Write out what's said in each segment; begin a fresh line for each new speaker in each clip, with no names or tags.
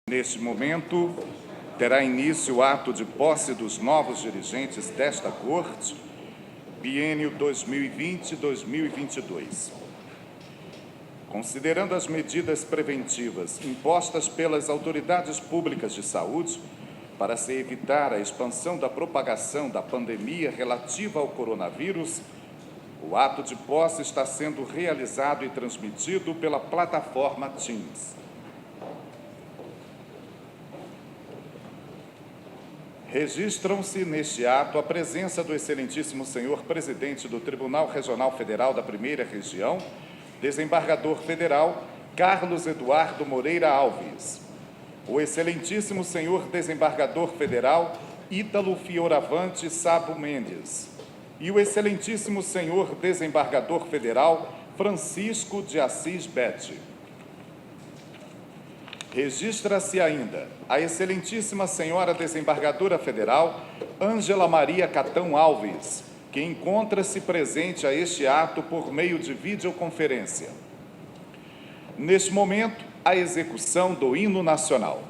Neste momento, terá início o ato de posse dos novos dirigentes desta Corte, biênio 2020-2022. Considerando as medidas preventivas impostas pelas autoridades públicas de saúde para se evitar a expansão da propagação da pandemia relativa ao coronavírus, o ato de posse está sendo realizado e transmitido pela plataforma Teams. Registram-se neste ato a presença do excelentíssimo senhor presidente do Tribunal Regional Federal da Primeira Região, desembargador federal Carlos Eduardo Moreira Alves, o excelentíssimo senhor desembargador federal Ítalo Fioravante Sabo Mendes e o excelentíssimo senhor desembargador federal Francisco de Assis Bete. Registra-se ainda a excelentíssima senhora desembargadora federal Ângela Maria Catão Alves, que encontra-se presente a este ato por meio de videoconferência. Neste momento, a execução do hino nacional.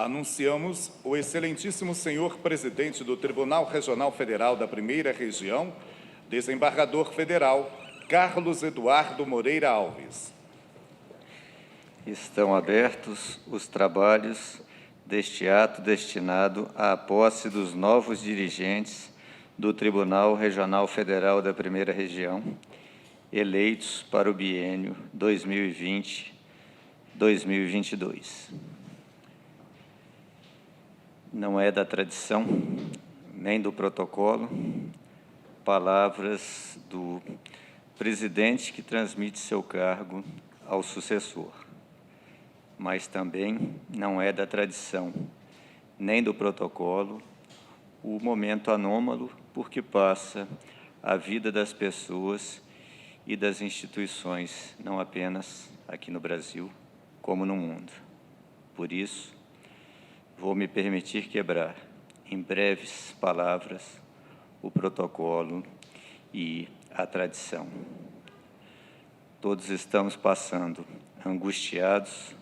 Anunciamos o excelentíssimo senhor presidente do Tribunal Regional Federal da Primeira Região, desembargador federal Carlos Eduardo Moreira Alves.
Estão abertos os trabalhos deste ato destinado à posse dos novos dirigentes do Tribunal Regional Federal da Primeira Região, eleitos para o biênio 2020-2022. Não é da tradição, nem do protocolo, palavras do presidente que transmite seu cargo ao sucessor. Mas também não é da tradição, nem do protocolo, o momento anômalo por que passa a vida das pessoas e das instituições, não apenas aqui no Brasil, como no mundo. Por isso, vou me permitir quebrar, em breves palavras, o protocolo e a tradição. Todos estamos passando angustiados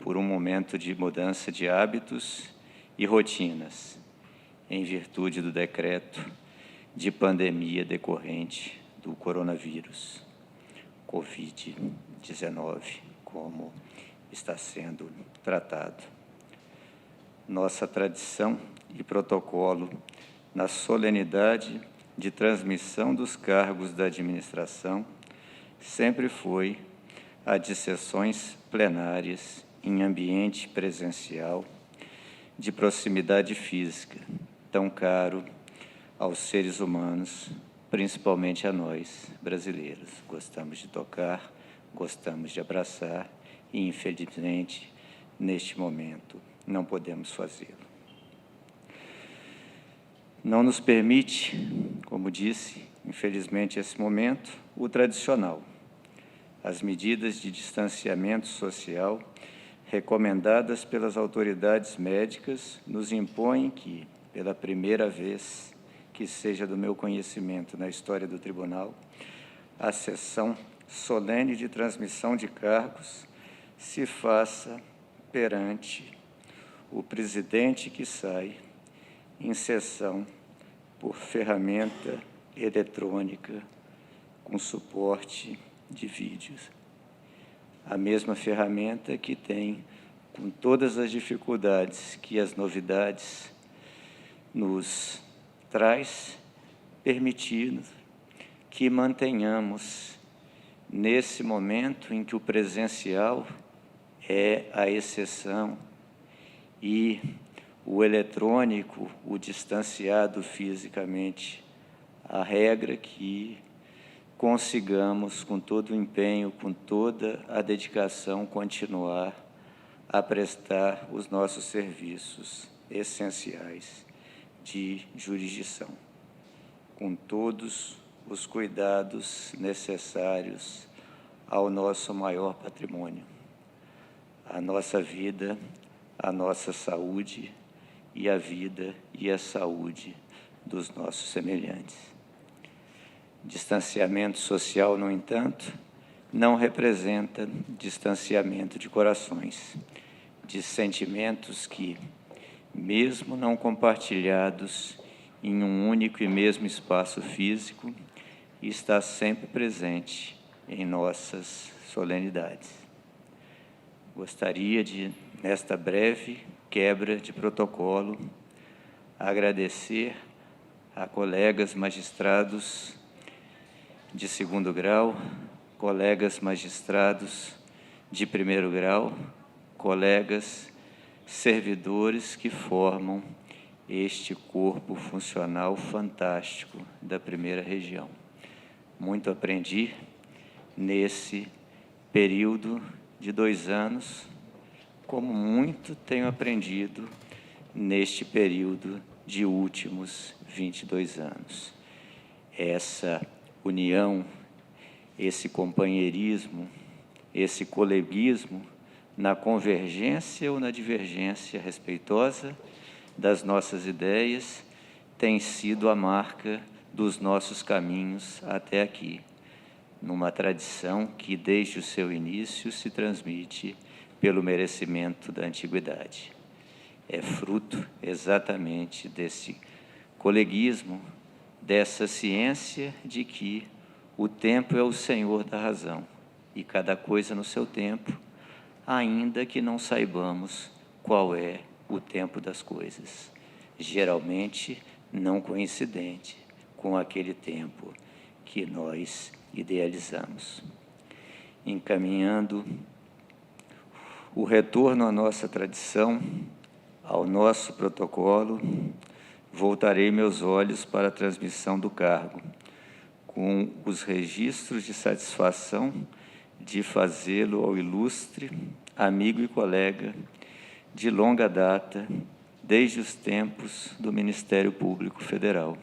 por um momento de mudança de hábitos e rotinas, em virtude do decreto de pandemia decorrente do coronavírus, Covid-19, como está sendo tratado. Nossa tradição e protocolo na solenidade de transmissão dos cargos da administração sempre foi a de sessões plenárias em ambiente presencial, de proximidade física, tão caro aos seres humanos, principalmente a nós, brasileiros. Gostamos de tocar, gostamos de abraçar e, infelizmente, neste momento, não podemos fazê-lo. Não nos permite, como disse, infelizmente, esse momento, o tradicional. As medidas de distanciamento social recomendadas pelas autoridades médicas nos impõem que, pela primeira vez que seja do meu conhecimento na história do Tribunal, a sessão solene de transmissão de cargos se faça perante o presidente que sai em sessão por ferramenta eletrônica com suporte de vídeos. A mesma ferramenta que tem, com todas as dificuldades que as novidades nos traz, permitindo que mantenhamos, nesse momento em que o presencial é a exceção e o eletrônico, o distanciado fisicamente, a regra, que consigamos, com todo o empenho, com toda a dedicação, continuar a prestar os nossos serviços essenciais de jurisdição, com todos os cuidados necessários ao nosso maior patrimônio, a nossa vida, a nossa saúde e a vida e a saúde dos nossos semelhantes. Distanciamento social, no entanto, não representa distanciamento de corações, de sentimentos que, mesmo não compartilhados em um único e mesmo espaço físico, está sempre presente em nossas solenidades. Gostaria de, nesta breve quebra de protocolo, agradecer a colegas magistrados de segundo grau, colegas magistrados de primeiro grau, colegas servidores que formam este corpo funcional fantástico da Primeira Região. Muito aprendi nesse período de 2 anos, como muito tenho aprendido neste período de últimos 22 anos. Essa união, esse companheirismo, esse coleguismo na convergência ou na divergência respeitosa das nossas ideias tem sido a marca dos nossos caminhos até aqui, numa tradição que, desde o seu início, se transmite pelo merecimento da antiguidade. é fruto exatamente desse coleguismo, dessa ciência de que o tempo é o senhor da razão e cada coisa no seu tempo, ainda que não saibamos qual é o tempo das coisas, geralmente não coincidente com aquele tempo que nós idealizamos. Encaminhando o retorno à nossa tradição, ao nosso protocolo, voltarei meus olhos para a transmissão do cargo, com os registros de satisfação de fazê-lo ao ilustre amigo e colega de longa data, desde os tempos do Ministério Público Federal,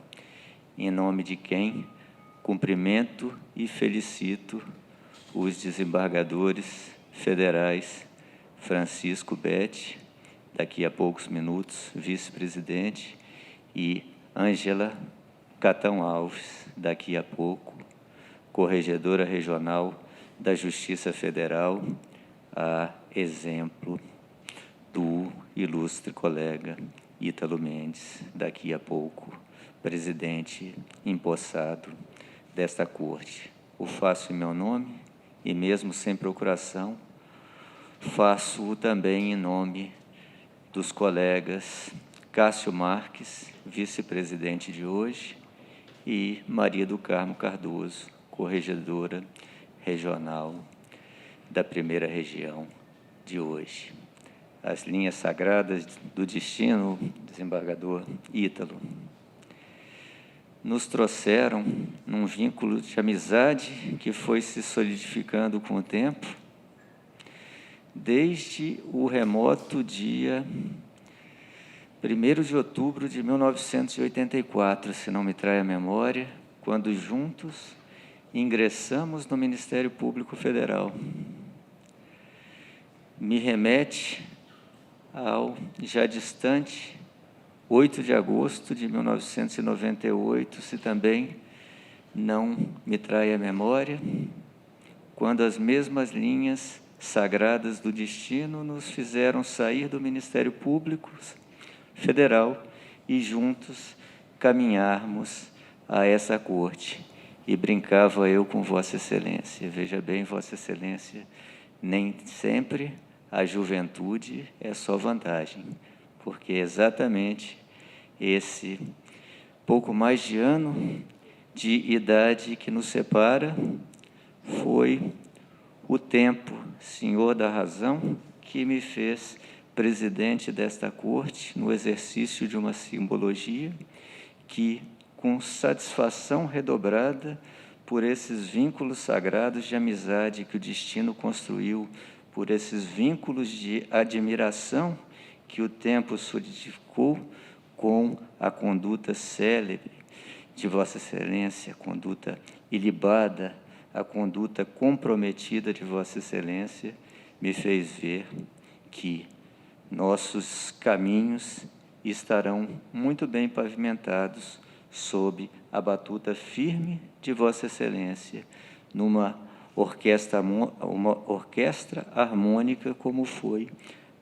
em nome de quem cumprimento e felicito os desembargadores federais Francisco Betti, daqui a poucos minutos, vice-presidente, e Ângela Catão Alves, daqui a pouco, corregedora regional da Justiça Federal, a exemplo do ilustre colega Ítalo Mendes, daqui a pouco, presidente empossado desta Corte. O faço em meu nome e, mesmo sem procuração, faço-o também em nome dos colegas Cássio Marques, vice-presidente de hoje, e Maria do Carmo Cardoso, corregedora regional da primeira região de hoje. As linhas sagradas do destino, desembargador Ítalo, nos trouxeram num vínculo de amizade que foi se solidificando com o tempo, desde o remoto dia 1º de outubro de 1984, se não me trai a memória, quando juntos ingressamos no Ministério Público Federal. Me remete ao já distante 8 de agosto de 1998, se também não me trai a memória, quando as mesmas linhas sagradas do destino nos fizeram sair do Ministério Público Federal e juntos caminharmos a essa corte. E brincava eu com Vossa Excelência. Veja bem, Vossa Excelência, nem sempre a juventude é só vantagem, porque exatamente esse pouco mais de ano de idade que nos separa foi o tempo, senhor da razão, que me fez presidente desta corte, no exercício de uma simbologia que, com satisfação redobrada por esses vínculos sagrados de amizade que o destino construiu, por esses vínculos de admiração que o tempo solidificou com a conduta célebre de Vossa Excelência, a conduta ilibada, a conduta comprometida de Vossa Excelência, me fez ver que nossos caminhos estarão muito bem pavimentados sob a batuta firme de Vossa Excelência, numa orquestra harmônica como foi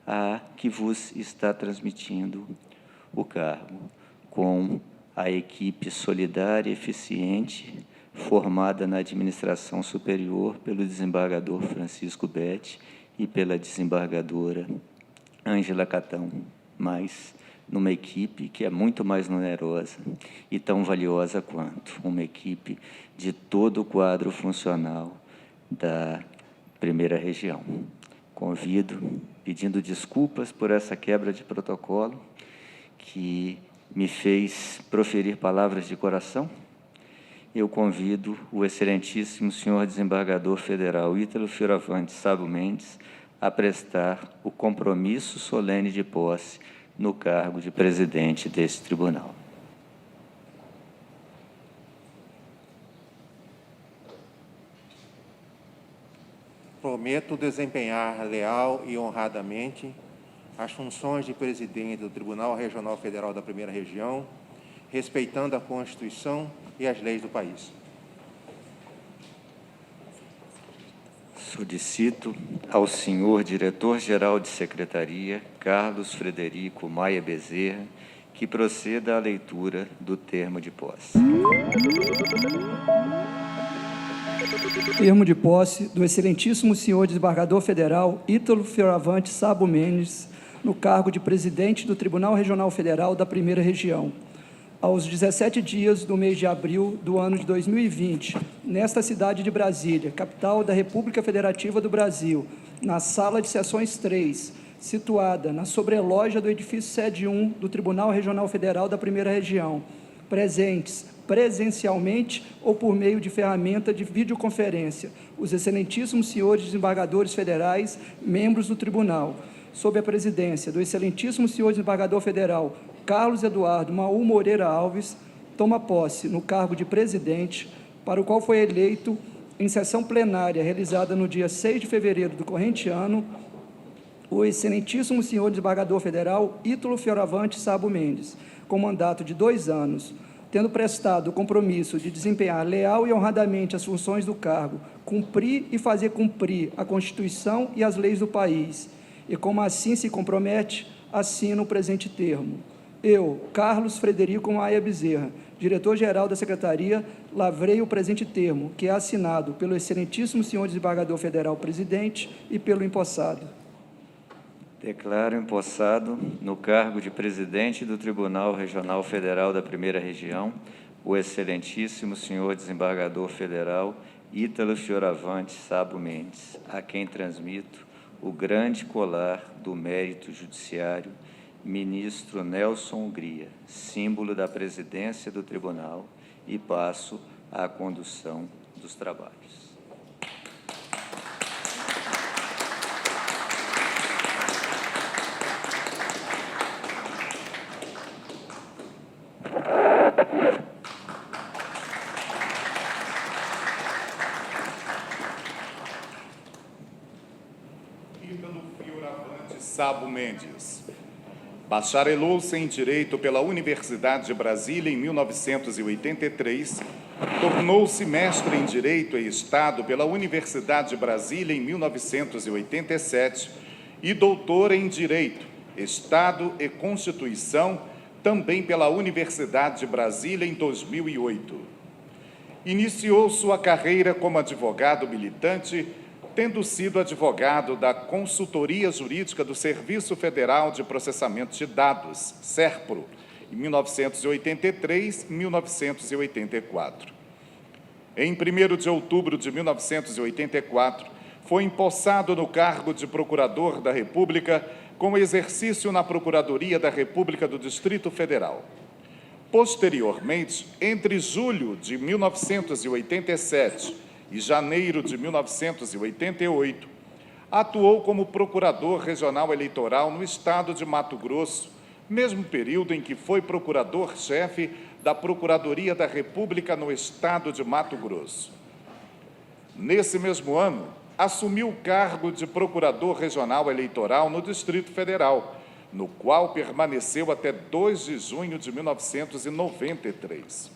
a que vos está transmitindo o cargo, com a equipe solidária e eficiente formada na administração superior pelo desembargador Francisco Betti e pela desembargadora Ângela Catão, mas numa equipe que é muito mais numerosa e tão valiosa quanto uma equipe de todo o quadro funcional da primeira região. Convido, pedindo desculpas por essa quebra de protocolo, que me fez proferir palavras de coração, eu convido o excelentíssimo senhor desembargador federal Ítalo Fioravante Sabo Mendes a prestar o compromisso solene de posse no cargo de presidente desse tribunal.
Prometo desempenhar leal e honradamente as funções de presidente do Tribunal Regional Federal da Primeira Região, respeitando a Constituição e as leis do país.
Solicito ao senhor diretor-geral de secretaria, Carlos Frederico Maia Bezerra, que proceda à leitura do termo de posse.
Termo de posse do excelentíssimo senhor desembargador federal Ítalo Fioravante Sabo Mendes, no cargo de presidente do Tribunal Regional Federal da Primeira Região, aos 17 dias do mês de abril do ano de 2020, nesta cidade de Brasília, capital da República Federativa do Brasil, na Sala de Sessões 3, situada na sobreloja do edifício sede 1 do Tribunal Regional Federal da Primeira Região, presentes presencialmente ou por meio de ferramenta de videoconferência, os excelentíssimos senhores desembargadores federais, membros do Tribunal, sob a presidência do excelentíssimo senhor desembargador federal Carlos Eduardo Maú Moreira Alves, toma posse no cargo de presidente, para o qual foi eleito em sessão plenária realizada no dia 6 de fevereiro do corrente ano, o excelentíssimo senhor desembargador federal Ítalo Fioravante Sabo Mendes, com mandato de 2 anos, tendo prestado o compromisso de desempenhar leal e honradamente as funções do cargo, cumprir e fazer cumprir a Constituição e as leis do país, e como assim se compromete, assino o presente termo. Eu, Carlos Frederico Maia Bezerra, diretor-geral da Secretaria, lavrei o presente termo, que é assinado pelo excelentíssimo senhor desembargador federal presidente e pelo empossado.
Declaro empossado, no cargo de presidente do Tribunal Regional Federal da Primeira Região, o excelentíssimo senhor desembargador federal Ítalo Fioravante Sabo Mendes, a quem transmito o grande colar do mérito judiciário, ministro Nelson Hungria, símbolo da presidência do tribunal, e passo à condução dos trabalhos.
Ítalo Fioravante Sabo Mendes bacharelou-se em Direito pela Universidade de Brasília em 1983, tornou-se mestre em Direito e Estado pela Universidade de Brasília em 1987 e doutor em Direito, Estado e Constituição também pela Universidade de Brasília em 2008. Iniciou sua carreira como advogado militante, tendo sido advogado da Consultoria Jurídica do Serviço Federal de Processamento de Dados, SERPRO, em 1983 e 1984. Em 1º de outubro de 1984, foi empossado no cargo de Procurador da República, com exercício na Procuradoria da República do Distrito Federal. Posteriormente, entre julho de 1987 e janeiro de 1988, atuou como Procurador Regional Eleitoral no Estado de Mato Grosso, mesmo período em que foi Procurador-chefe da Procuradoria da República no Estado de Mato Grosso. Nesse mesmo ano, assumiu o cargo de Procurador Regional Eleitoral no Distrito Federal, no qual permaneceu até 2 de junho de 1993.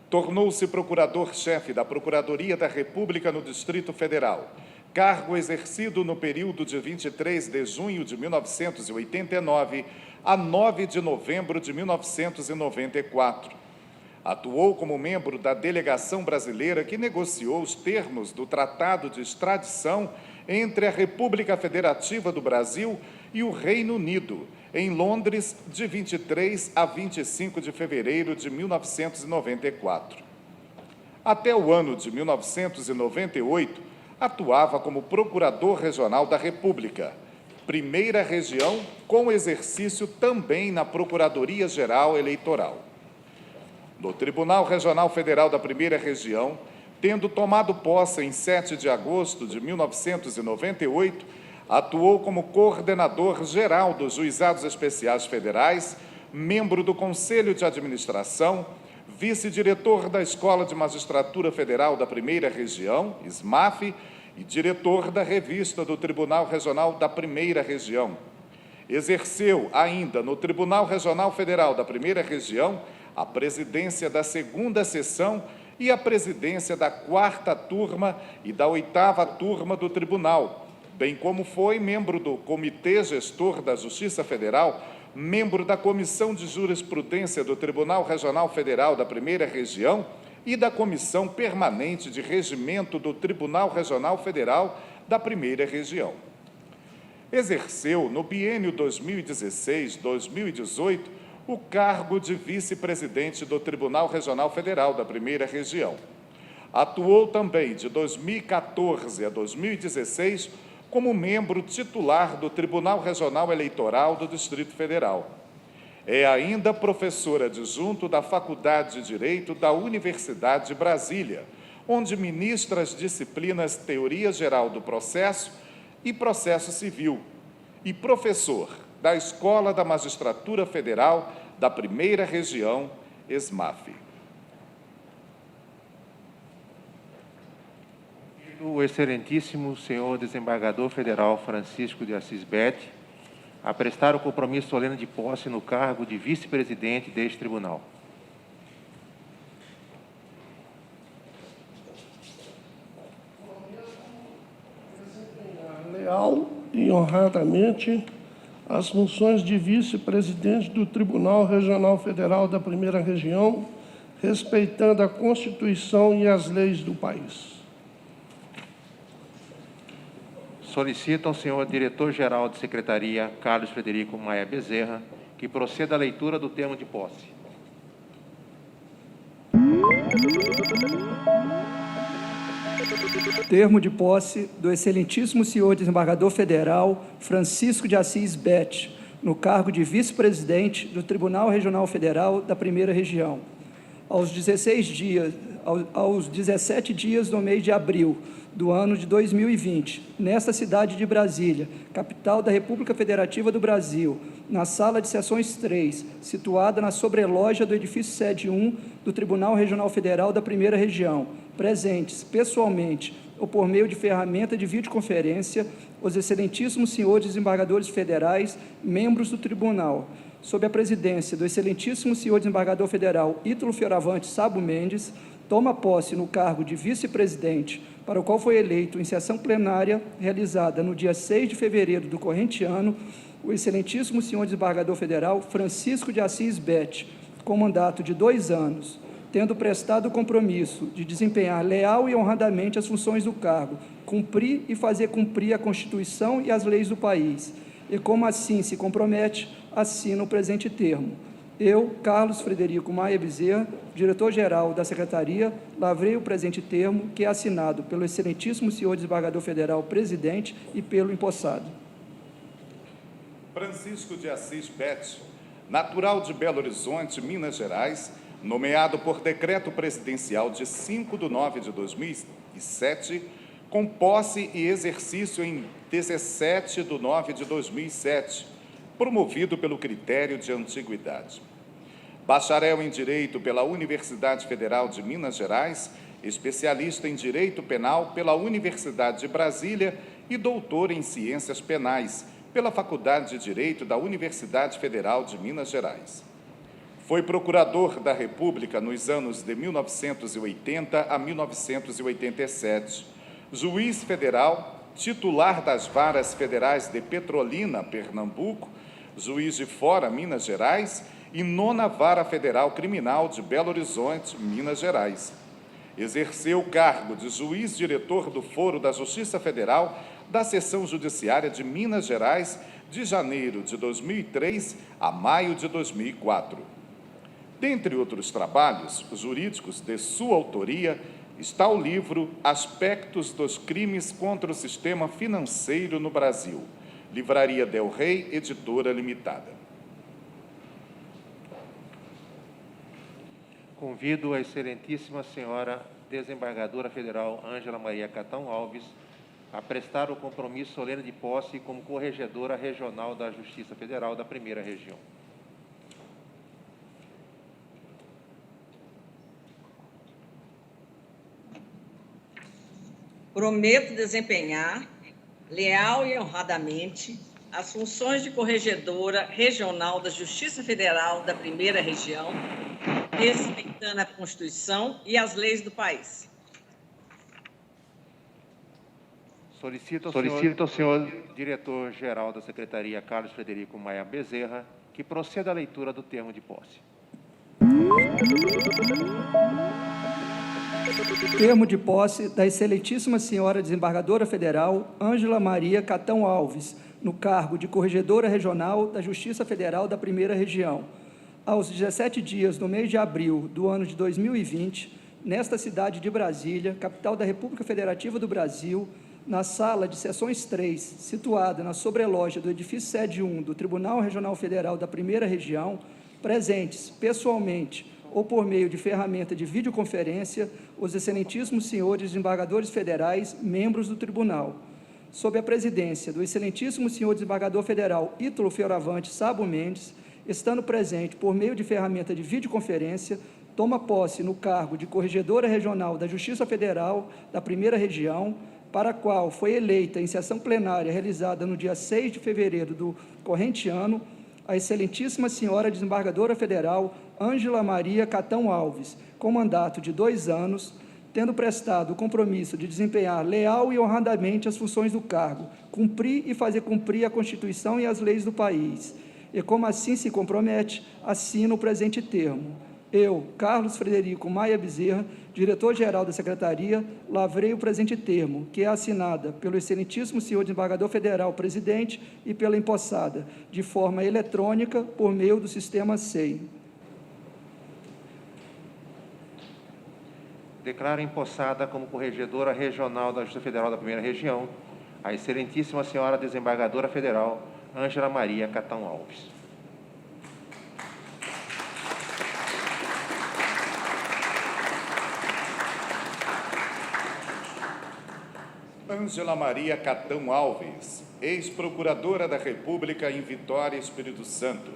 Tornou-se procurador-chefe da Procuradoria da República no Distrito Federal, cargo exercido no período de 23 de junho de 1989 a 9 de novembro de 1994. Atuou como membro da delegação brasileira que negociou os termos do Tratado de Extradição entre a República Federativa do Brasil e o Reino Unido, em Londres, de 23 a 25 de fevereiro de 1994. Até o ano de 1998, atuava como Procurador Regional da República, Primeira Região, com exercício também na Procuradoria-Geral Eleitoral. No Tribunal Regional Federal da Primeira Região, tendo tomado posse em 7 de agosto de 1998, atuou como coordenador geral dos Juizados Especiais Federais, membro do Conselho de Administração, vice-diretor da Escola de Magistratura Federal da Primeira Região, SMAF, e diretor da Revista do Tribunal Regional da Primeira Região. Exerceu ainda no Tribunal Regional Federal da Primeira Região a presidência da 2ª Sessão e a presidência da 4ª turma e da 8ª turma do Tribunal, bem como foi membro do Comitê Gestor da Justiça Federal, membro da Comissão de Jurisprudência do Tribunal Regional Federal da Primeira Região e da Comissão Permanente de Regimento do Tribunal Regional Federal da Primeira Região. Exerceu, no biênio 2016-2018, o cargo de vice-presidente do Tribunal Regional Federal da Primeira Região. Atuou também, de 2014 a 2016, como membro titular do Tribunal Regional Eleitoral do Distrito Federal. É ainda professora adjunto da Faculdade de Direito da Universidade de Brasília, onde ministra as disciplinas Teoria Geral do Processo e Processo Civil, e professor da Escola da Magistratura Federal da Primeira Região, ESMAF.
O excelentíssimo senhor desembargador federal Francisco de Assis Bete a prestar o compromisso solene de posse no cargo de vice-presidente deste tribunal.
Leal e honradamente as funções de vice-presidente do Tribunal Regional Federal da Primeira Região, respeitando a Constituição e as leis do país.
Solicito ao senhor diretor-geral de Secretaria, Carlos Frederico Maia Bezerra, que proceda à leitura do termo de posse.
Termo de posse do excelentíssimo senhor desembargador federal Francisco de Assis Bete, no cargo de vice-presidente do Tribunal Regional Federal da Primeira Região. Aos 17 dias do mês de abril do ano de 2020, nesta cidade de Brasília, capital da República Federativa do Brasil, na sala de sessões 3, situada na sobreloja do edifício sede 1 do Tribunal Regional Federal da Primeira Região, presentes pessoalmente ou por meio de ferramenta de videoconferência, os excelentíssimos senhores desembargadores federais, membros do tribunal, sob a presidência do excelentíssimo senhor desembargador federal Ítalo Fioravante Sabo Mendes, toma posse no cargo de vice-presidente, para o qual foi eleito em sessão plenária realizada no dia 6 de fevereiro do corrente ano, o excelentíssimo senhor desembargador federal Francisco de Assis Bete, com mandato de 2 anos, tendo prestado o compromisso de desempenhar leal e honradamente as funções do cargo, cumprir e fazer cumprir a Constituição e as leis do país, e como assim se compromete, assina o presente termo. Eu, Carlos Frederico Maia Bezerra, diretor-geral da Secretaria, lavrei o presente termo, que é assinado pelo excelentíssimo senhor desembargador federal presidente e pelo empossado.
Francisco de Assis Bete, natural de Belo Horizonte, Minas Gerais, nomeado por decreto presidencial de 5 de 9 de 2007, com posse e exercício em 17 de 9 de 2007, promovido pelo critério de antiguidade. Bacharel em Direito pela Universidade Federal de Minas Gerais, especialista em Direito Penal pela Universidade de Brasília e doutor em Ciências Penais pela Faculdade de Direito da Universidade Federal de Minas Gerais. Foi procurador da República nos anos de 1980 a 1987, juiz federal, titular das varas federais de Petrolina, Pernambuco, juiz de Fora, Minas Gerais, e 9ª Vara Federal Criminal de Belo Horizonte, Minas Gerais. Exerceu o cargo de juiz-diretor do Foro da Justiça Federal da Seção Judiciária de Minas Gerais, de janeiro de 2003 a maio de 2004. Dentre outros trabalhos jurídicos de sua autoria, está o livro Aspectos dos Crimes contra o Sistema Financeiro no Brasil, Livraria Del Rey, Editora Limitada.
Convido a excelentíssima senhora desembargadora federal Ângela Maria Catão Alves a prestar o compromisso solene de posse como corregedora regional da Justiça Federal da Primeira Região.
Prometo desempenhar, leal e honradamente, as funções de Corregedora Regional da Justiça Federal da Primeira Região, respeitando a Constituição e as leis do país.
Solicito ao senhor diretor-geral da Secretaria, Carlos Frederico Maia Bezerra, que proceda à leitura do termo de posse.
Termo de posse da excelentíssima senhora desembargadora federal Ângela Maria Catão Alves, no cargo de Corregedora Regional da Justiça Federal da Primeira Região, aos 17 dias do mês de abril do ano de 2020, nesta cidade de Brasília, capital da República Federativa do Brasil, na sala de sessões 3, situada na sobreloja do edifício sede 1 do Tribunal Regional Federal da Primeira Região, presentes pessoalmente ou por meio de ferramenta de videoconferência, os excelentíssimos senhores desembargadores federais, membros do tribunal. Sob a presidência do excelentíssimo senhor desembargador federal Ítalo Fioravante Sabo Mendes, estando presente por meio de ferramenta de videoconferência, toma posse no cargo de Corregedora Regional da Justiça Federal da Primeira Região, para a qual foi eleita em sessão plenária realizada no dia 6 de fevereiro do corrente ano, a excelentíssima senhora desembargadora federal Ângela Maria Catão Alves, com mandato de 2 anos, tendo prestado o compromisso de desempenhar leal e honradamente as funções do cargo, cumprir e fazer cumprir a Constituição e as leis do país. E como assim se compromete, assino o presente termo. Eu, Carlos Frederico Maia Bezerra, diretor-geral da Secretaria, lavrei o presente termo, que é assinada pelo excelentíssimo senhor desembargador federal presidente e pela empossada, de forma eletrônica, por meio do sistema SEI.
Declaro empossada como Corregedora Regional da Justiça Federal da Primeira Região a excelentíssima senhora desembargadora federal Ângela Maria Catão Alves.
Ângela Maria Catão Alves, ex-procuradora da República em Vitória, Espírito Santo,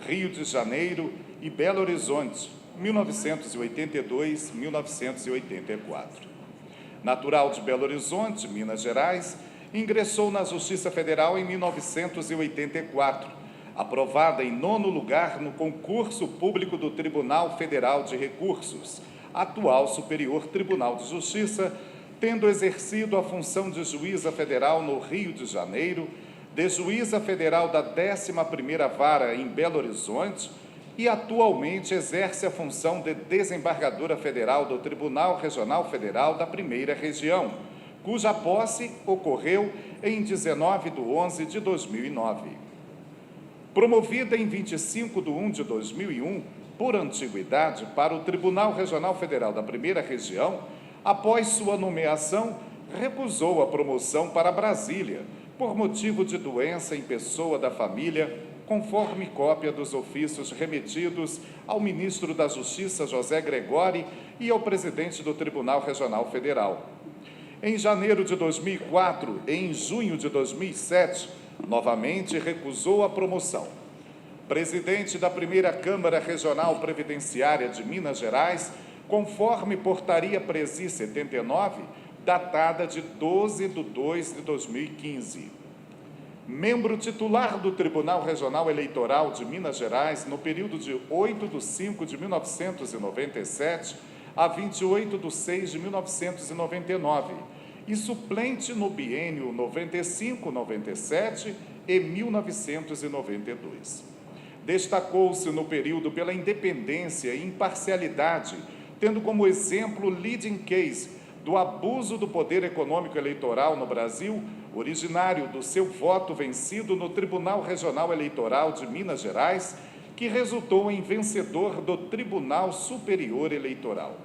Rio de Janeiro e Belo Horizonte, 1982-1984. Natural de Belo Horizonte, Minas Gerais, ingressou na Justiça Federal em 1984, aprovada em 9º lugar no concurso público do Tribunal Federal de Recursos, atual Superior Tribunal de Justiça, tendo exercido a função de juíza federal no Rio de Janeiro, de juíza federal da 11ª Vara em Belo Horizonte e atualmente exerce a função de desembargadora federal do Tribunal Regional Federal da Primeira Região, cuja posse ocorreu em 19/11/2009. Promovida em 25/1/2001, por antiguidade, para o Tribunal Regional Federal da Primeira Região, após sua nomeação, recusou a promoção para Brasília, por motivo de doença em pessoa da família, conforme cópia dos ofícios remetidos ao ministro da Justiça, José Gregori, e ao presidente do Tribunal Regional Federal. Em janeiro de 2004 e em junho de 2007, novamente recusou a promoção. Presidente da Primeira Câmara Regional Previdenciária de Minas Gerais, conforme Portaria Presi 79, datada de 12/2/2015. Membro titular do Tribunal Regional Eleitoral de Minas Gerais no período de 8/5/1997 a 28/6/1999 e suplente no biênio 95-97 e 1992. Destacou-se no período pela independência e imparcialidade, tendo como exemplo o leading case do abuso do poder econômico eleitoral no Brasil, originário do seu voto vencido no Tribunal Regional Eleitoral de Minas Gerais, que resultou em vencedor do Tribunal Superior Eleitoral.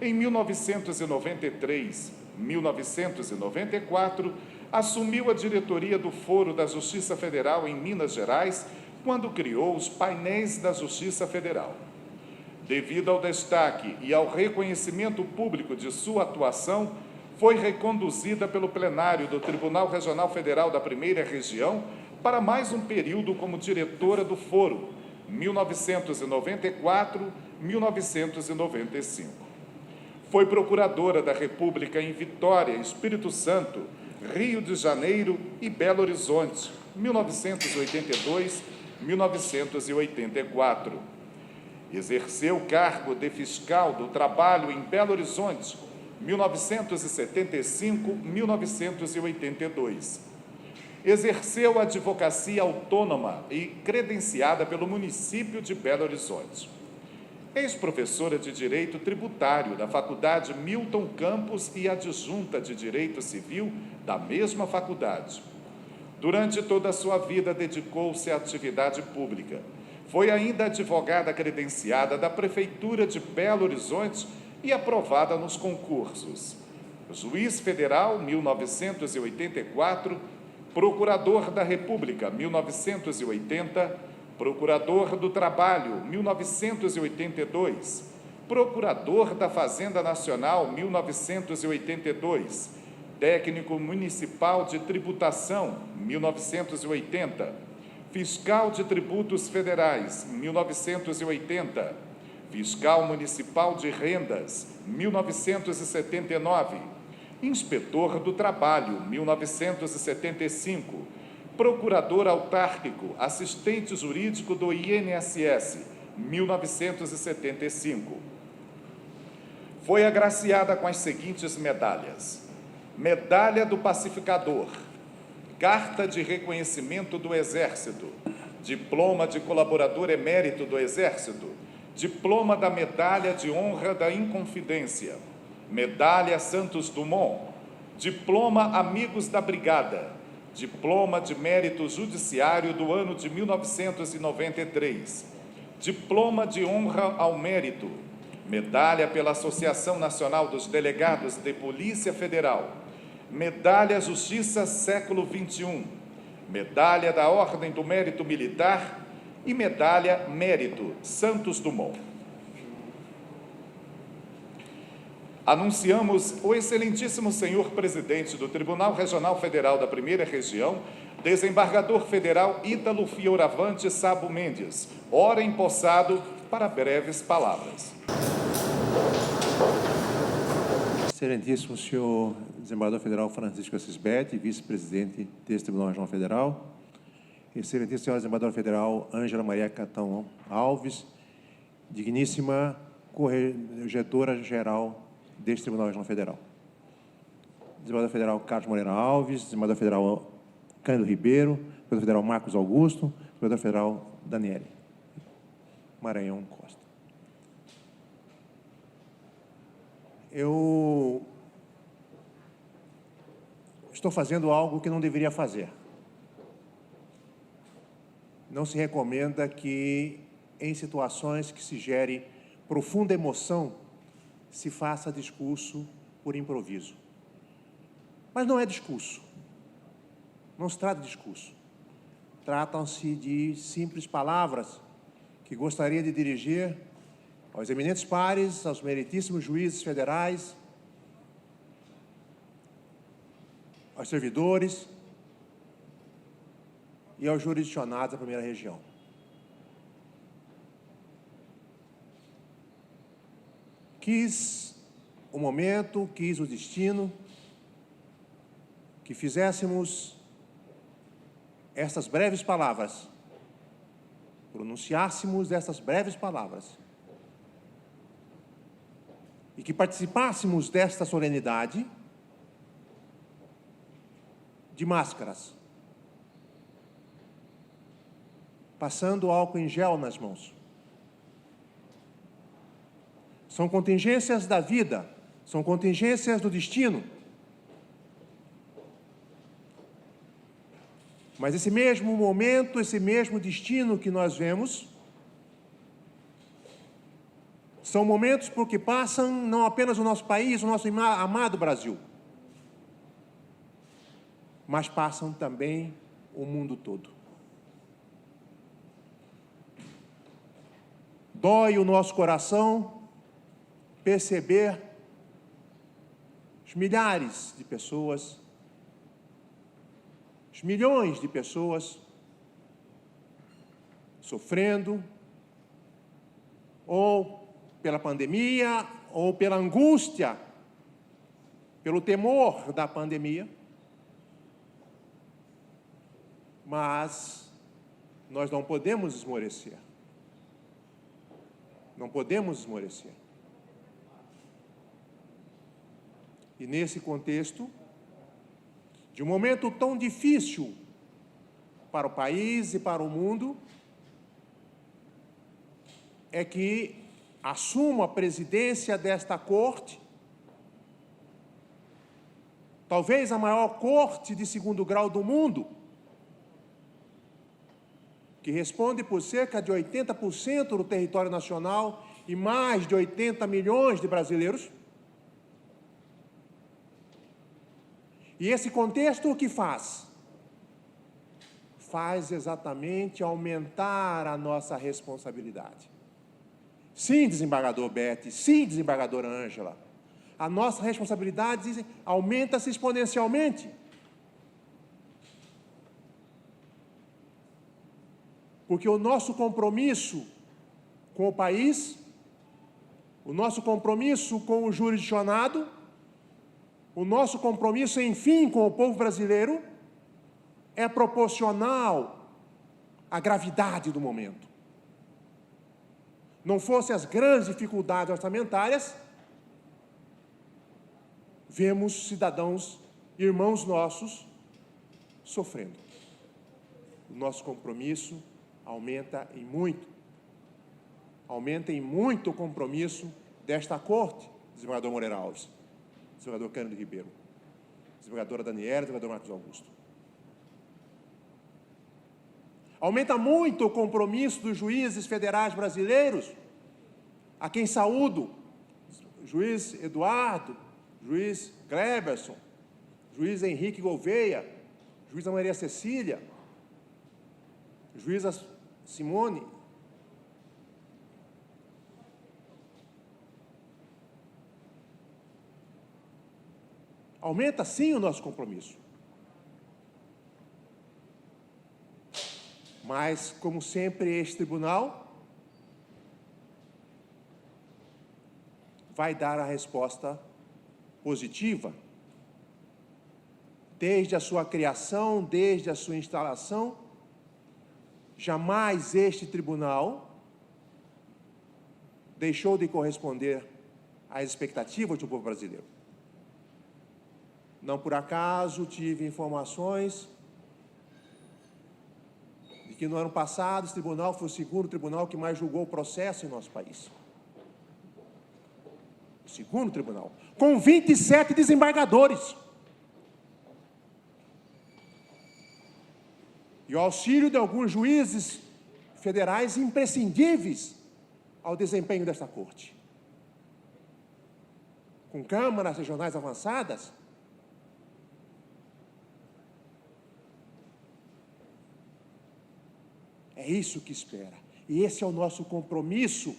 Em 1993-1994, assumiu a diretoria do Foro da Justiça Federal em Minas Gerais, quando criou os painéis da Justiça Federal. Devido ao destaque e ao reconhecimento público de sua atuação, foi reconduzida pelo plenário do Tribunal Regional Federal da Primeira Região para mais um período como diretora do Foro, 1994-1995. Foi procuradora da República em Vitória, Espírito Santo, Rio de Janeiro e Belo Horizonte, 1982-1984. Exerceu o cargo de fiscal do trabalho em Belo Horizonte, 1975-1982. Exerceu a advocacia autônoma e credenciada pelo município de Belo Horizonte. Ex-professora de Direito Tributário da Faculdade Milton Campos e adjunta de Direito Civil da mesma faculdade. Durante toda a sua vida, dedicou-se à atividade pública. Foi ainda advogada credenciada da Prefeitura de Belo Horizonte e aprovada nos concursos. Juiz Federal, 1984, Procurador da República, 1980, Procurador do Trabalho, 1982, Procurador da Fazenda Nacional, 1982, Técnico Municipal de Tributação, 1980, Fiscal de Tributos Federais, 1980, Fiscal Municipal de Rendas, 1979, Inspetor do Trabalho, 1975, Procurador Autárquico, Assistente Jurídico do INSS, 1975. Foi agraciada com as seguintes medalhas: Medalha do Pacificador, Carta de Reconhecimento do Exército, Diploma de Colaborador Emérito do Exército, Diploma da Medalha de Honra da Inconfidência, Medalha Santos Dumont, Diploma Amigos da Brigada, Diploma de Mérito Judiciário do ano de 1993, Diploma de Honra ao Mérito, Medalha pela Associação Nacional dos Delegados de Polícia Federal, Medalha Justiça Século XXI, Medalha da Ordem do Mérito Militar e Medalha Mérito Santos Dumont. Anunciamos o excelentíssimo senhor presidente do Tribunal Regional Federal da Primeira Região, desembargador federal Ítalo Fioravante Sabo Mendes, ora empossado para breves palavras.
Excelentíssimo senhor desembargador federal Francisco Assis Betti, vice-presidente deste Tribunal Regional Federal. Excelentíssima senhora desembargadora federal Ângela Maria Catão Alves, digníssima corregedora-geral deste Tribunal Regional Federal. Desembargador federal Carlos Moreira Alves, desembargador federal Cândido Ribeiro, desembargador federal Marcos Augusto, desembargador federal Daniele Maranhão Costa. Eu estou fazendo algo que não deveria fazer. Não se recomenda que, em situações que se gere profunda emoção, se faça discurso por improviso. Mas não é discurso. Não se trata de discurso. Tratam-se de simples palavras que gostaria de dirigir aos eminentes pares, aos meritíssimos juízes federais, aos servidores e aos jurisdicionados da Primeira Região. Quis o momento, quis o destino que fizéssemos estas breves palavras, pronunciássemos estas breves palavras e que participássemos desta solenidade de máscaras, passando álcool em gel nas mãos. São contingências da vida, são contingências do destino. Mas esse mesmo momento, esse mesmo destino que nós vemos, são momentos porque passam não apenas o nosso país, o nosso amado Brasil, mas passam também o mundo todo. Dói o nosso coração perceber os milhares de pessoas, os milhões de pessoas sofrendo, ou pela pandemia, ou pela angústia, pelo temor da pandemia,
Mas nós não podemos esmorecer. Não podemos esmorecer. E nesse contexto, de um momento tão difícil para o país e para o mundo, é que assumo a presidência desta corte, talvez a maior corte de segundo grau do mundo, que responde por cerca de 80% do território nacional e mais de 80 milhões de brasileiros. E esse contexto o que faz? Faz exatamente aumentar a nossa responsabilidade. Sim, desembargador Bete, sim, desembargadora Ângela, a nossa responsabilidade aumenta-se exponencialmente. Porque o nosso compromisso com o país, o nosso compromisso com o jurisdicionado, o nosso compromisso, enfim, com o povo brasileiro, é proporcional à gravidade do momento. Não fossem as grandes dificuldades orçamentárias, vemos cidadãos, irmãos nossos, sofrendo. O nosso compromisso aumenta em muito o compromisso desta corte, desembargador Moreira Alves, desembargador Cândido Ribeiro, desembargadora Daniela, desembargador Marcos Augusto. Aumenta muito o compromisso dos juízes federais brasileiros, a quem saúdo, juiz Eduardo, juiz Kleberson, juiz Henrique Gouveia, juíza Maria Cecília, juíza Simone. Aumenta sim o nosso compromisso. Mas, como sempre, este tribunal vai dar a resposta positiva. Desde a sua criação, desde a sua instalação, jamais este tribunal deixou de corresponder às expectativas do povo brasileiro. Não por acaso tive informações de que no ano passado esse tribunal foi o segundo tribunal que mais julgou o processo em nosso país. O segundo tribunal, com 27 desembargadores. E o auxílio de alguns juízes federais imprescindíveis ao desempenho desta corte. Com câmaras regionais avançadas, é isso que espera. E esse é o nosso compromisso.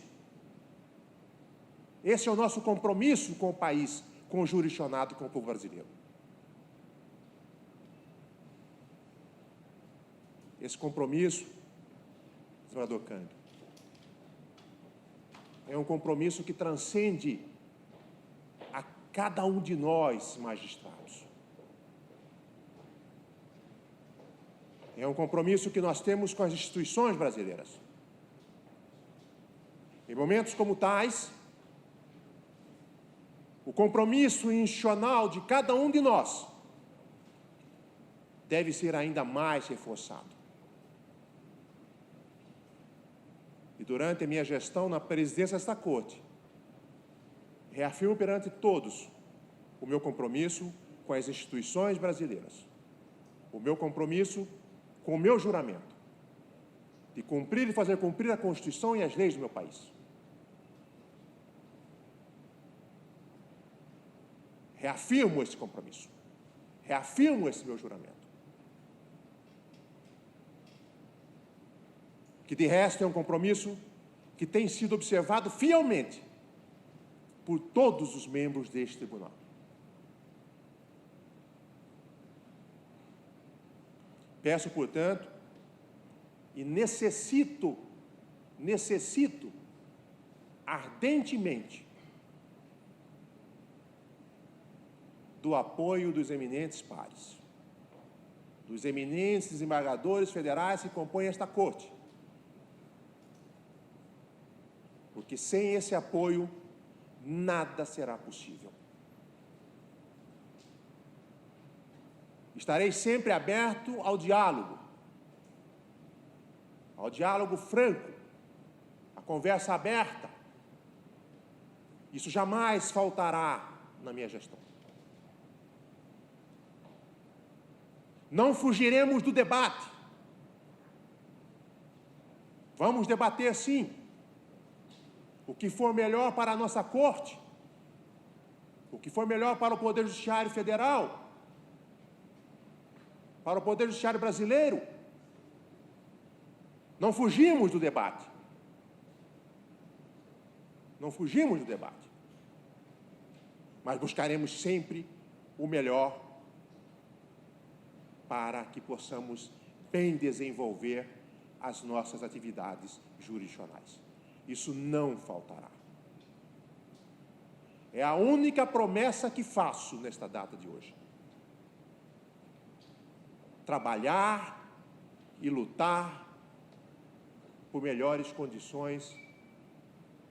Esse é o nosso compromisso com o país, com o jurisdicionado, com o povo brasileiro. Esse compromisso, senador Cândido, é um compromisso que transcende a cada um de nós, magistrados. É um compromisso que nós temos com as instituições brasileiras. Em momentos como tais, o compromisso institucional de cada um de nós deve ser ainda mais reforçado. E durante a minha gestão na presidência desta Corte, reafirmo perante todos o meu compromisso com as instituições brasileiras, o meu compromisso com o meu juramento de cumprir e fazer cumprir a Constituição e as leis do meu país. Reafirmo esse compromisso, reafirmo esse meu juramento. Que, de resto, é um compromisso que tem sido observado fielmente por todos os membros deste tribunal. Peço, portanto, e necessito ardentemente do apoio dos eminentes pares. dos eminentes desembargadores federais que compõem esta Corte. Porque sem esse apoio, nada será possível. Estarei sempre aberto ao diálogo franco, à conversa aberta. Isso jamais faltará na minha gestão. Não fugiremos do debate. Vamos debater, sim, o que for melhor para a nossa Corte, o que for melhor para o Poder Judiciário Federal, para o Poder Judiciário brasileiro. Não fugimos do debate. Não fugimos do debate. Mas buscaremos sempre o melhor para que possamos bem desenvolver as nossas atividades jurisdicionais. Isso não faltará. É a única promessa que faço nesta data de hoje. Trabalhar e lutar por melhores condições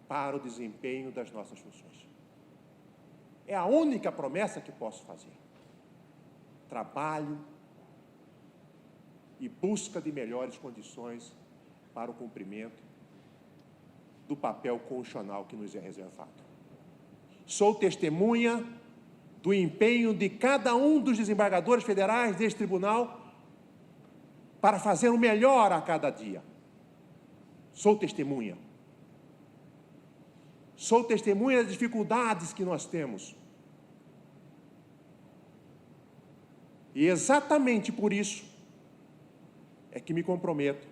para o desempenho das nossas funções. É a única promessa que posso fazer. Trabalho e busca de melhores condições para o cumprimento do papel constitucional que nos é reservado. Sou testemunha do empenho de cada um dos desembargadores federais deste tribunal para fazer o melhor a cada dia. Sou testemunha. Sou testemunha das dificuldades que nós temos. E exatamente por isso é que me comprometo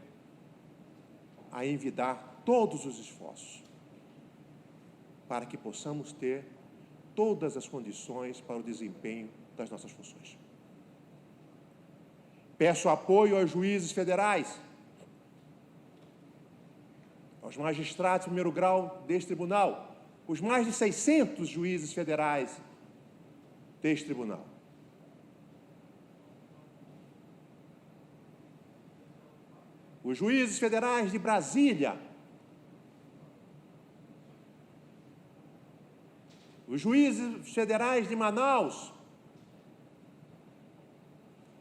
a envidar todos os esforços para que possamos ter todas as condições para o desempenho das nossas funções. Peço apoio aos juízes federais, aos magistrados de primeiro grau deste tribunal, os mais de 600 juízes federais deste tribunal. Os juízes federais de Brasília, os juízes federais de Manaus,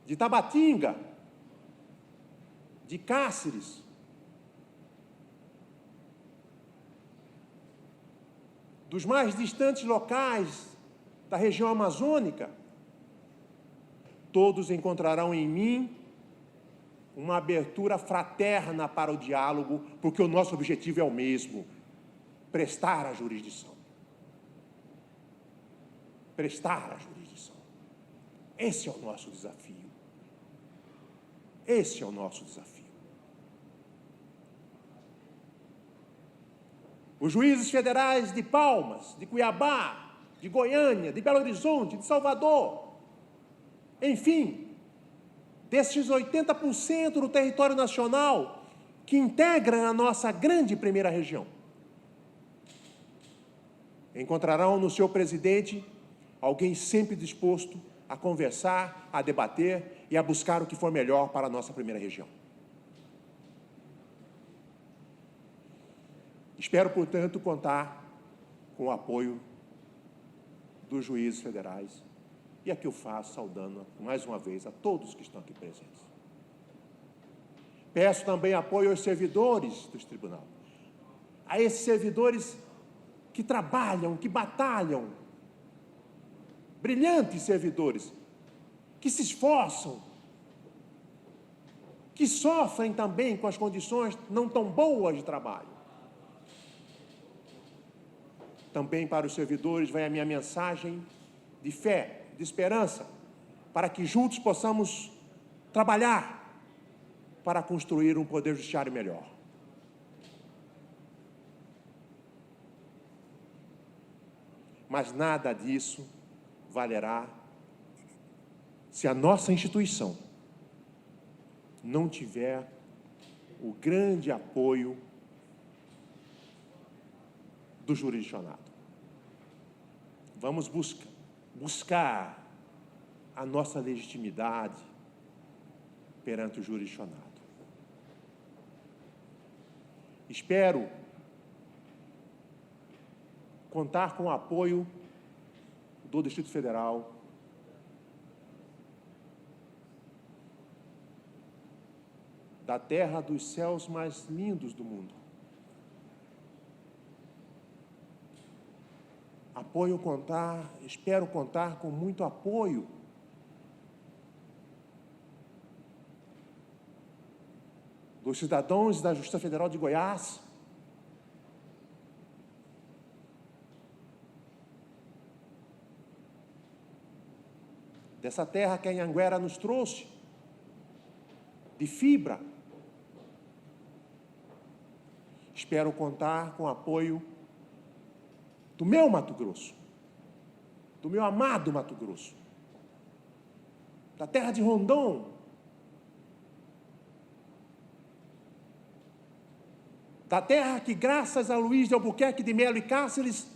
de Tabatinga, de Cáceres, dos mais distantes locais da região amazônica, todos encontrarão em mim uma abertura fraterna para o diálogo, porque o nosso objetivo é o mesmo: prestar a jurisdição. Prestar a jurisdição. Esse é o nosso desafio. Esse é o nosso desafio. Os juízes federais de Palmas, de Cuiabá, de Goiânia, de Belo Horizonte, de Salvador, enfim, desses 80% do território nacional que integram a nossa grande primeira região, encontrarão no seu presidente alguém sempre disposto a conversar, a debater e a buscar o que for melhor para a nossa primeira região. Espero, portanto, contar com o apoio dos juízes federais. E aqui eu faço saudando mais uma vez a todos que estão aqui presentes. Peço também apoio aos servidores do tribunal, a esses servidores que trabalham, que batalham, brilhantes servidores, que se esforçam, que sofrem também com as condições não tão boas de trabalho. Também para os servidores vai a minha mensagem de fé, de esperança, para que juntos possamos trabalhar para construir um poder judiciário melhor. Mas nada disso valerá se a nossa instituição não tiver o grande apoio do jurisdicionado. Vamos buscar a nossa legitimidade, perante o jurisdicionado. Espero contar com o apoio do Distrito Federal, da terra dos céus mais lindos do mundo. Espero contar com muito apoio dos cidadãos da Justiça Federal de Goiás, dessa terra que a Anhanguera nos trouxe, de fibra. Espero contar com o apoio do meu Mato Grosso, do meu amado Mato Grosso, da terra de Rondon, da terra que, graças a Luiz de Albuquerque de Melo e Cáceres,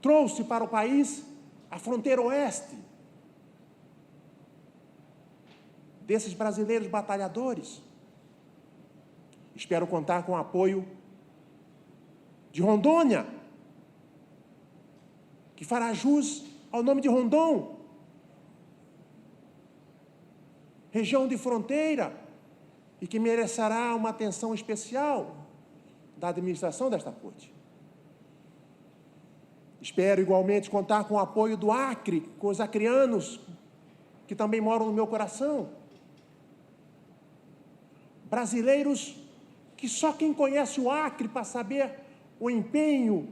trouxe para o país a fronteira oeste, desses brasileiros batalhadores. Espero contar com o apoio de Rondônia, que fará jus ao nome de Rondon, região de fronteira, e que merecerá uma atenção especial da administração desta corte. Espero igualmente contar com o apoio do Acre, com os acreanos, que também moram no meu coração. Brasileiros que só quem conhece o Acre para saber o empenho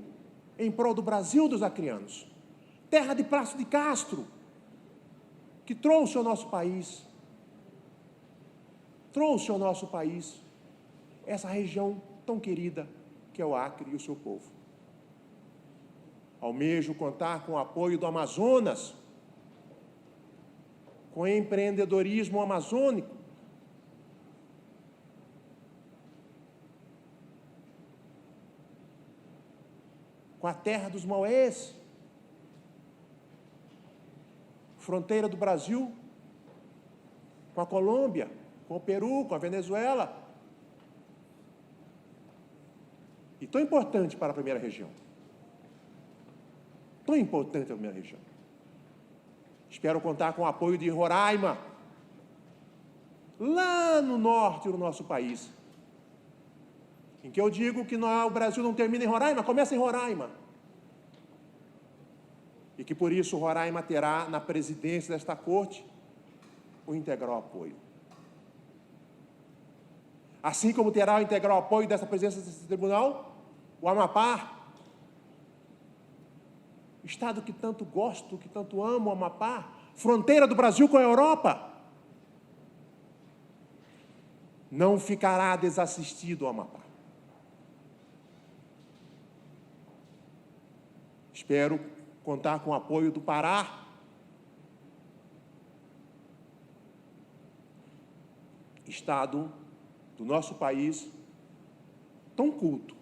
em prol do Brasil dos acreanos. Terra de Plácido de Castro, que trouxe ao nosso país essa região tão querida que é o Acre e o seu povo. Almejo contar com o apoio do Amazonas, com empreendedorismo amazônico, com a terra dos Maués, fronteira do Brasil, com a Colômbia, com o Peru, com a Venezuela. E tão importante para a primeira região. Tão importante para a primeira região. Espero contar com o apoio de Roraima, lá no norte do nosso país, em que eu digo que o Brasil não termina em Roraima, começa em Roraima. E que, por isso, Roraima terá, na presidência desta corte, o integral apoio. Assim como terá o integral apoio dessa presidência desse tribunal, o Amapá, estado que tanto gosto, que tanto amo, o Amapá, fronteira do Brasil com a Europa, não ficará desassistido o Amapá. Espero contar com o apoio do Pará, estado do nosso país tão culto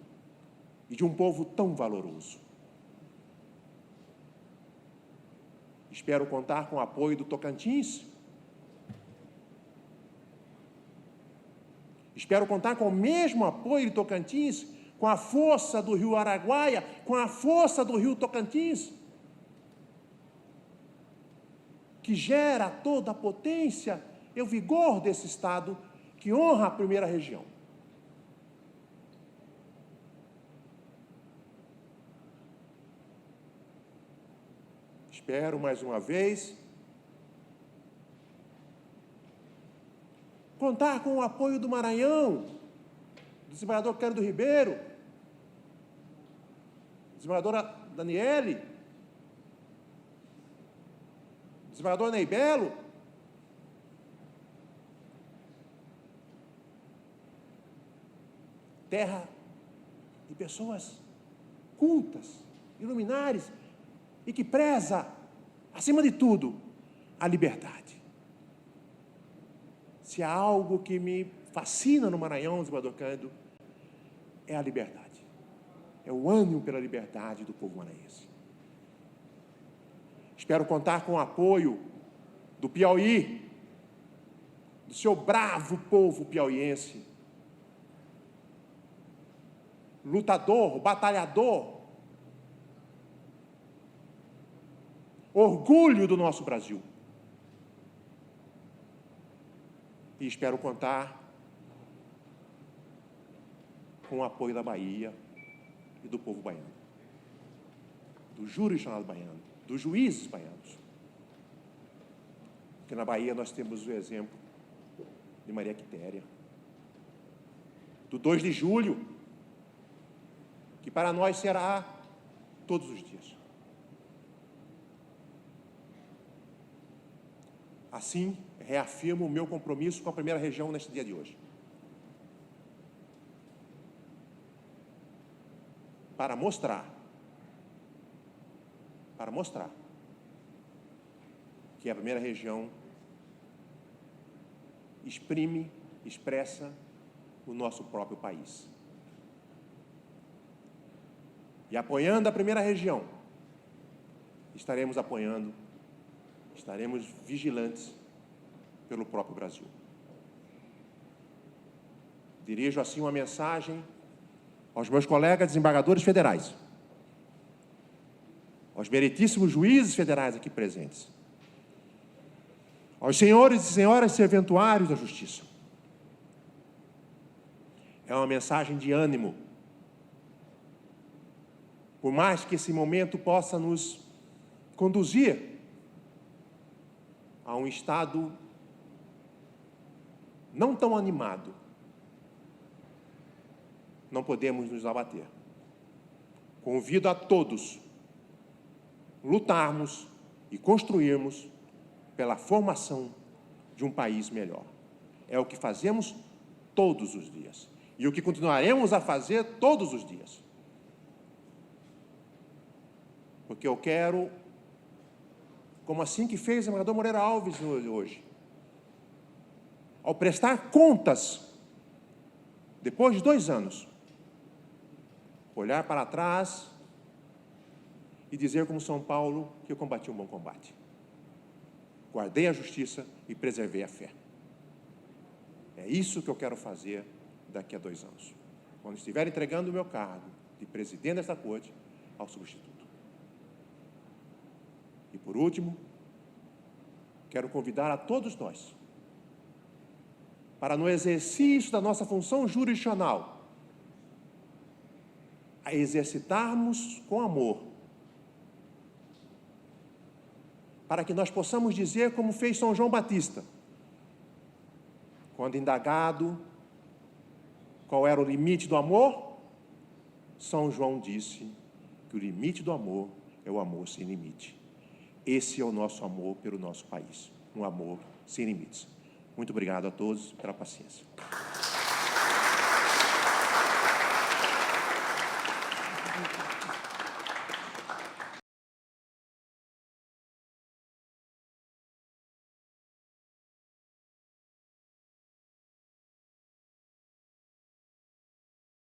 e de um povo tão valoroso. Espero contar com o apoio do Tocantins. Espero contar com o mesmo apoio do Tocantins, com a força do rio Araguaia, com a força do rio Tocantins, que gera toda a potência e o vigor desse estado que honra a primeira região. Espero, mais uma vez, contar com o apoio do Maranhão, do desembargador Cândido Ribeiro, desembargadora Daniele, desembargador Ney Belo, terra de pessoas cultas, iluminares, e que preza, acima de tudo, a liberdade. Se há algo que me fascina no Maranhão, desembargador Cândido, é a liberdade. É o ânimo pela liberdade do povo maranhense. Espero contar com o apoio do Piauí, do seu bravo povo piauiense, lutador, batalhador, orgulho do nosso Brasil. E espero contar com o apoio da Bahia e do povo baiano, do júri nacional baiano, dos juízes baianos. Porque na Bahia nós temos o exemplo de Maria Quitéria, do 2 de julho, que para nós será todos os dias. Assim, reafirmo o meu compromisso com a primeira região neste dia de hoje. Para mostrar que a primeira região expressa o nosso próprio país. E apoiando a primeira região, estaremos vigilantes pelo próprio Brasil. Dirijo assim uma mensagem aos meus colegas desembargadores federais, aos meritíssimos juízes federais aqui presentes, aos senhores e senhoras serventuários da Justiça. É uma mensagem de ânimo. Por mais que esse momento possa nos conduzir a um estado não tão animado, não podemos nos abater. Convido a todos lutarmos e construirmos pela formação de um país melhor. É o que fazemos todos os dias e o que continuaremos a fazer todos os dias. Porque eu quero, como assim que fez o desembargador Moreira Alves hoje, ao prestar contas, depois de 2 anos, olhar para trás e dizer como São Paulo que eu combati um bom combate. Guardei a justiça e preservei a fé. É isso que eu quero fazer daqui a 2 anos, quando estiver entregando o meu cargo de presidente desta corte ao substituto. E, por último, quero convidar a todos nós para, no exercício da nossa função jurisdicional, a exercitarmos com amor, para que nós possamos dizer como fez São João Batista, quando indagado qual era o limite do amor, São João disse que o limite do amor é o amor sem limite. Esse é o nosso amor pelo nosso país, um amor sem limites. Muito obrigado a todos pela paciência.